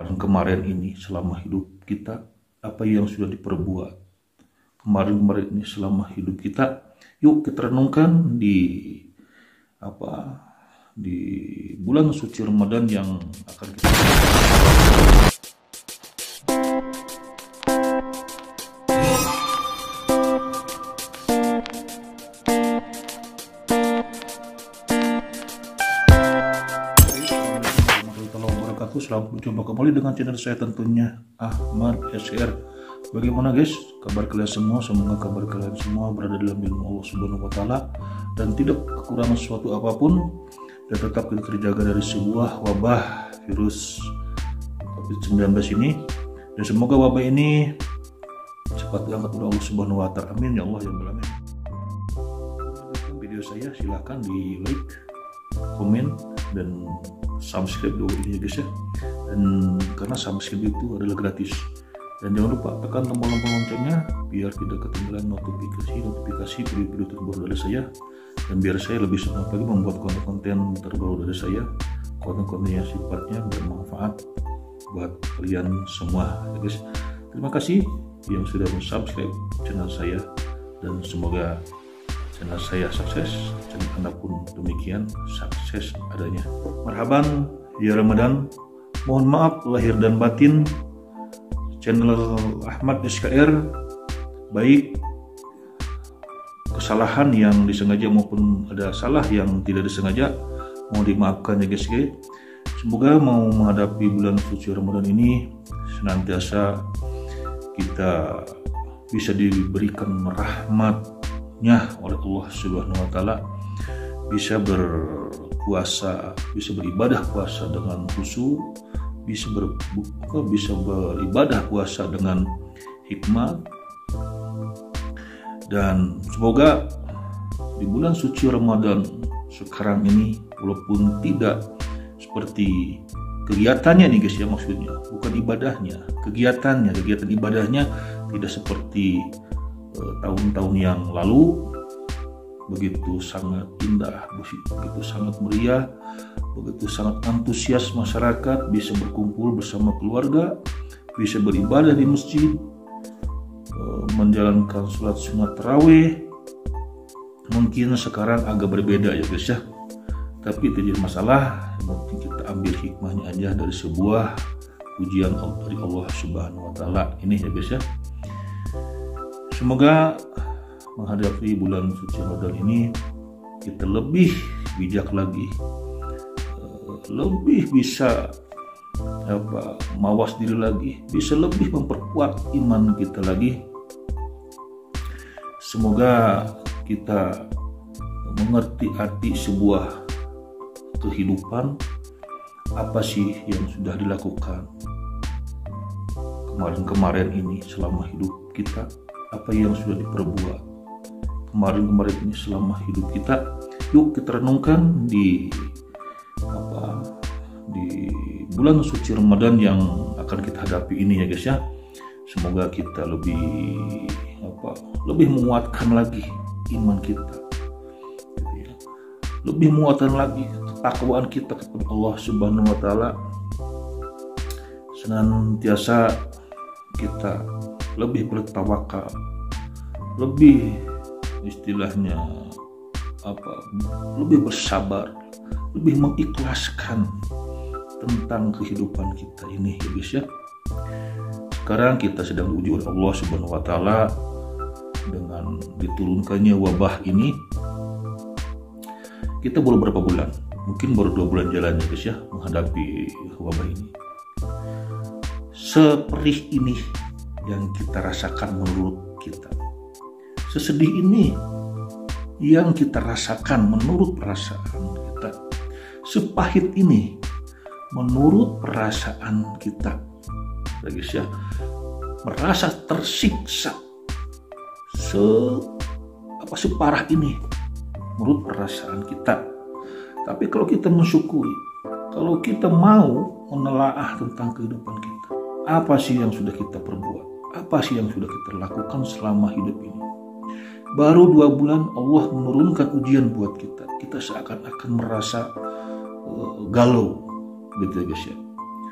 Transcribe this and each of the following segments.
kemarin-kemarin ini selama hidup kita, apa yang sudah diperbuat kemarin-kemarin ini selama hidup kita. Yuk kita renungkan di bulan suci Ramadan yang akan kita Selamat berjumpa kembali dengan channel saya tentunya Ahmad SR. Bagaimana guys kabar kalian semua? Semoga kabar kalian semua berada dalam ilmu Allah Subhanahu wa taala dan tidak kekurangan suatu apapun, dan tetap kita terjaga dari sebuah wabah virus COVID-19 ini, dan semoga wabah ini cepat diangkat oleh Allah Subhanahu wa taala. Amin ya Allah ya Rabbal alamin. Video saya silahkan di like, komen, dan subscribe dulu ini guys ya, dan karena subscribe itu adalah gratis, dan jangan lupa tekan tombol loncengnya biar tidak ketinggalan notifikasi video-video terbaru dari saya, dan biar saya lebih semangat lagi membuat konten-konten terbaru dari saya, konten-konten yang sifatnya bermanfaat buat kalian semua ya guys. Terima kasih yang sudah subscribe channel saya, dan semoga channel saya sukses, channel Anda pun demikian sukses adanya. Marhaban ya Ramadan. Mohon maaf lahir dan batin channel Ahmad SKR, baik kesalahan yang disengaja maupun ada salah yang tidak disengaja, mohon dimaafkan ya guys. Semoga mau menghadapi bulan suci Ramadan ini senantiasa kita bisa diberikan rahmatnya oleh Allah Subhanahu wa taala, bisa berpuasa, bisa beribadah puasa dengan khusyuk, bisa beribadah puasa dengan hikmah, dan semoga di bulan suci Ramadan sekarang ini, walaupun tidak seperti kegiatannya nih guys ya, maksudnya bukan ibadahnya, kegiatan ibadahnya tidak seperti tahun-tahun yang lalu begitu sangat indah, begitu sangat meriah, begitu sangat antusias masyarakat bisa berkumpul bersama keluarga, bisa beribadah di masjid, menjalankan sholat sunat tarawih. Mungkin sekarang agak berbeda ya guys ya, tapi tidak jadi masalah, mungkin kita ambil hikmahnya aja dari sebuah ujian dari Allah Subhanahu wa taala ini ya guys ya. Semoga menghadapi bulan suci Ramadan ini kita lebih bijak lagi, lebih bisa mawas diri lagi, bisa lebih memperkuat iman kita lagi. Semoga kita mengerti arti sebuah kehidupan, apa sih yang sudah dilakukan kemarin-kemarin ini selama hidup kita, apa yang sudah diperbuat kemarin-kemarin ini selama hidup kita. Yuk kita renungkan di bulan suci Ramadan yang akan kita hadapi ini ya guys ya. Semoga kita lebih menguatkan lagi iman kita, lebih menguatkan lagi ketakwaan kita kepada Allah Subhanahu wa taala, senantiasa kita lebih bertawakal, lebih istilahnya lebih bersabar, lebih mengikhlaskan tentang kehidupan kita ini ya guys ya. Sekarang kita sedang diuji oleh Allah Subhanahu wa taala dengan diturunkannya wabah ini. Kita baru berapa bulan, mungkin baru 2 bulan jalan ya guys ya menghadapi wabah ini. Seperih ini yang kita rasakan menurut kita, sesedih ini yang kita rasakan menurut perasaan kita, sepahit ini menurut perasaan kita ya guys ya, merasa tersiksa separah ini menurut perasaan kita. Tapi kalau kita mensyukuri, kalau kita mau menelaah tentang kehidupan kita, apa sih yang sudah kita perbuat, apa sih yang sudah kita lakukan selama hidup ini. Baru 2 bulan Allah menurunkan ujian buat kita seakan-akan merasa galau gitu ya guys ya.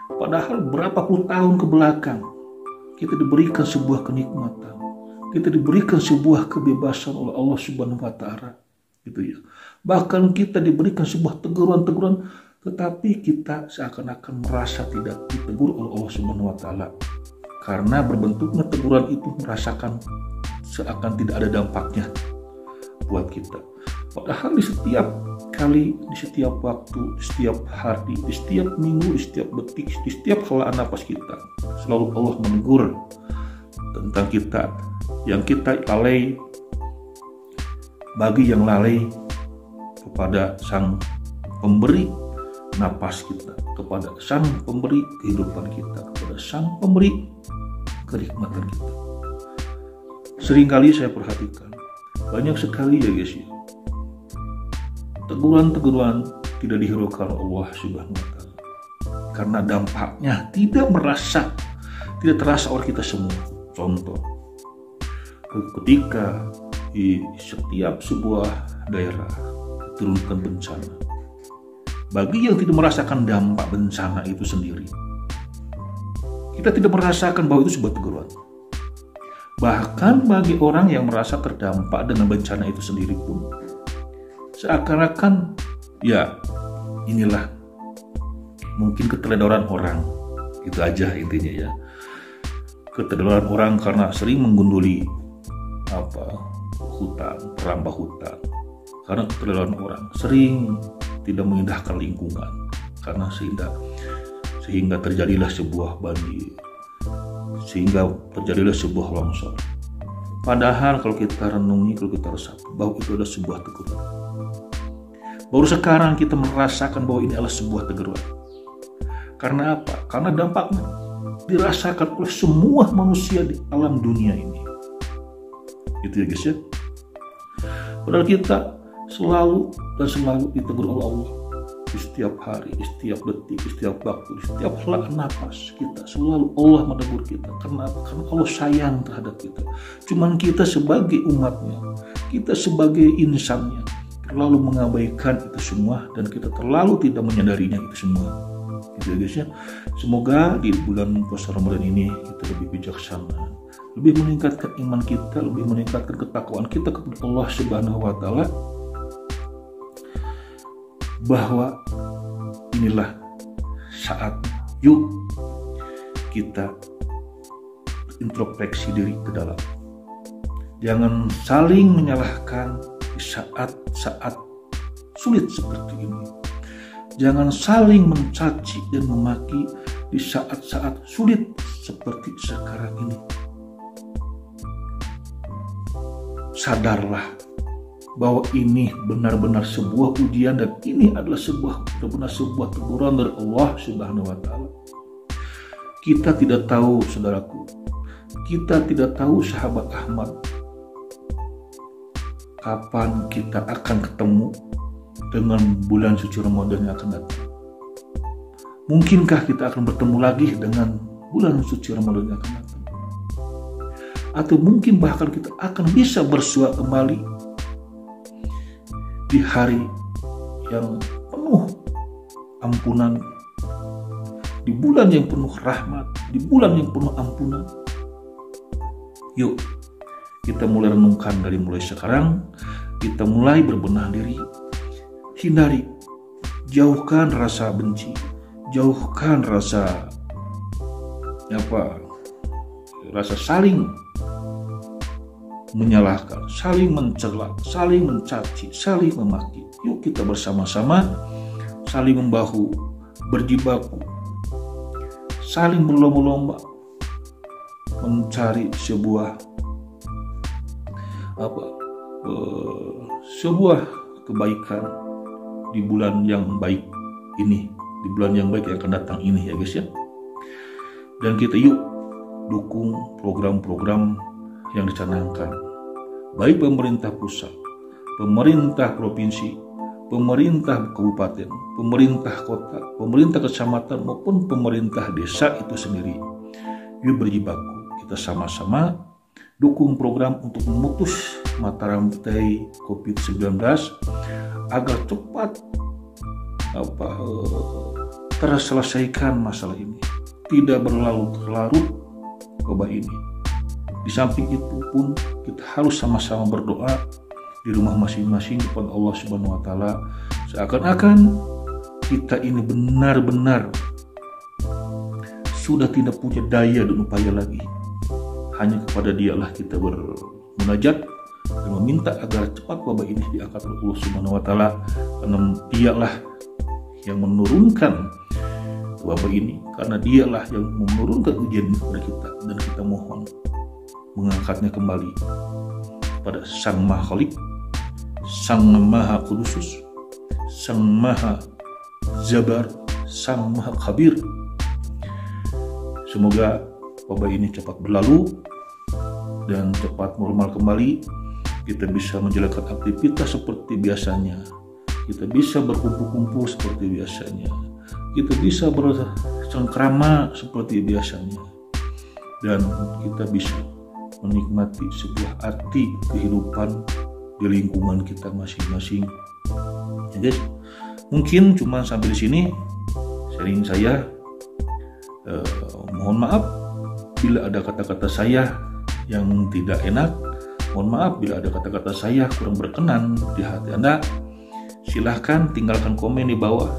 Padahal berapa puluh tahun ke belakang kita diberikan sebuah kenikmatan, kita diberikan sebuah kebebasan oleh Allah Subhanahu wa Ta'ala, gitu ya. Bahkan kita diberikan sebuah teguran-teguran, tetapi kita seakan-akan merasa tidak ditegur oleh Allah Subhanahu wa Ta'ala, karena berbentuknya teguran itu merasakan seakan tidak ada dampaknya buat kita. Padahal di setiap kali, di setiap waktu, di setiap hari, di setiap minggu, di setiap detik, di setiap helaan napas kita, selalu Allah menegur tentang kita yang kita lalai. Bagi yang lalai kepada Sang Pemberi napas kita, kepada Sang Pemberi kehidupan kita, kepada Sang Pemberi kenikmatan kita. Seringkali saya perhatikan, banyak sekali ya guys ya, teguran-teguran tidak dihiraukan Allah Subhanahu wa Ta'ala, karena dampaknya tidak terasa oleh kita semua. Contoh, ketika di setiap sebuah daerah diturunkan bencana, bagi yang tidak merasakan dampak bencana itu sendiri, kita tidak merasakan bahwa itu sebuah teguran. Bahkan bagi orang yang merasa terdampak dengan bencana itu sendiri pun, seakan-akan ya inilah mungkin keteledoran orang, itu aja intinya ya. Keteledoran orang karena sering menggunduli hutan, perambah hutan, karena keteledoran orang sering tidak mengindahkan lingkungan, karena sehingga terjadilah sebuah banjir, sehingga terjadilah sebuah longsor. Padahal kalau kita renungi, kalau kita resapi, bahwa itu adalah sebuah teguran. Baru sekarang kita merasakan bahwa ini adalah sebuah teguran. Karena apa? Karena dampaknya dirasakan oleh semua manusia di alam dunia ini. Itu ya guys ya. Padahal kita selalu ditegur oleh Allah di setiap hari, di setiap detik, di setiap waktu, di setiap helaan napas kita. Selalu Allah menegur kita. Karena apa? Karena Allah sayang terhadap kita. Cuman kita sebagai umatnya, kita sebagai insannya, terlalu mengabaikan itu semua, dan kita terlalu tidak menyadarinya itu semua. Gitu ya guys ya. Semoga di bulan puasa Ramadan ini kita lebih bijaksana, lebih meningkatkan iman kita, lebih meningkatkan ketakwaan kita kepada Allah Subhanahu wa Ta'ala, bahwa inilah saat yuk kita introspeksi diri ke dalam. Jangan saling menyalahkan di saat-saat sulit seperti ini. Jangan saling mencaci dan memaki di saat-saat sulit seperti sekarang ini. Sadarlah bahwa ini benar-benar sebuah ujian, dan ini adalah benar-benar sebuah teguran dari Allah Subhanahu wa Ta'ala. Kita tidak tahu, saudaraku, kita tidak tahu sahabat Ahmad, kapan kita akan ketemu dengan bulan suci Ramadan yang akan datang. Mungkinkah kita akan bertemu lagi dengan bulan suci Ramadan yang akan datang? Atau mungkin bahkan kita akan bisa bersua kembali di hari yang penuh ampunan, di bulan yang penuh rahmat, di bulan yang penuh ampunan. Yuk, kita mulai renungkan dari mulai sekarang. Kita mulai berbenah diri. Hindari, jauhkan rasa benci, jauhkan rasa saling menyalahkan, saling mencela, saling mencaci, saling memaki. Yuk kita bersama-sama saling membahu, berjibaku, saling berlomba-lomba mencari sebuah kebaikan di bulan yang baik ini, di bulan yang baik yang akan datang ini ya guys ya. Dan kita yuk dukung program-program yang dicanangkan, baik pemerintah pusat, pemerintah provinsi, pemerintah kabupaten, pemerintah kota, pemerintah kecamatan, maupun pemerintah desa itu sendiri. Yuk berjibaku, kita sama-sama dukung program untuk memutus mata rantai COVID-19 agar cepat terselesaikan masalah ini, tidak berlarut-larut wabah ini. Di samping itu pun kita harus sama-sama berdoa di rumah masing-masing kepada Allah Subhanahu wa taala, seakan-akan kita ini benar-benar sudah tidak punya daya dan upaya lagi. Hanya kepada Dialah kita bermunajat dan meminta agar cepat wabah ini diangkat oleh Allah Subhanahu wa taala, karena Dialah yang menurunkan wabah ini, karena Dialah yang menurunkan ujian kepada kita, dan kita mohon mengangkatnya kembali pada Sang Maha Khalik, Sang Maha Kudusus, Sang Maha Jabar, Sang Maha Khabir. Semoga wabah ini cepat berlalu dan cepat normal kembali. Kita bisa menjalankan aktivitas seperti biasanya, kita bisa berkumpul-kumpul seperti biasanya, kita bisa bercengkrama seperti biasanya, dan kita bisa menikmati sebuah arti kehidupan di lingkungan kita masing-masing. Ya guys, mungkin cuma sampai di sini sharing saya. Mohon maaf bila ada kata-kata saya yang tidak enak. Mohon maaf bila ada kata-kata saya kurang berkenan di hati Anda. Silahkan tinggalkan komen di bawah.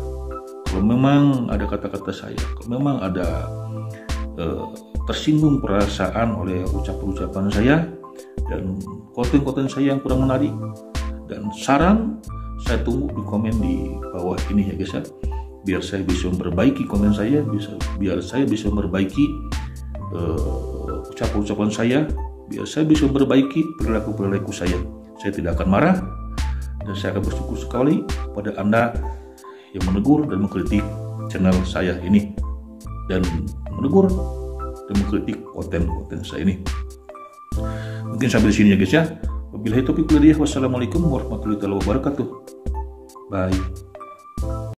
Kalau memang ada kata-kata saya, kalau memang ada tersinggung perasaan oleh ucapan-ucapan saya dan konten-konten saya yang kurang menarik dan saran, saya tunggu di komen di bawah ini ya guys ya, biar saya bisa memperbaiki komen saya, biar saya bisa memperbaiki ucapan-ucapan saya, biar saya bisa memperbaiki perilaku-perilaku saya. Saya tidak akan marah dan saya akan bersyukur sekali pada Anda yang menegur dan mengkritik channel saya ini, dan menegur dan mengkritik konten-konten saya ini. Mungkin sampai di sini ya guys ya. Wabillahi taufiq wal hidayah. Wassalamualaikum warahmatullahi wabarakatuh. Bye.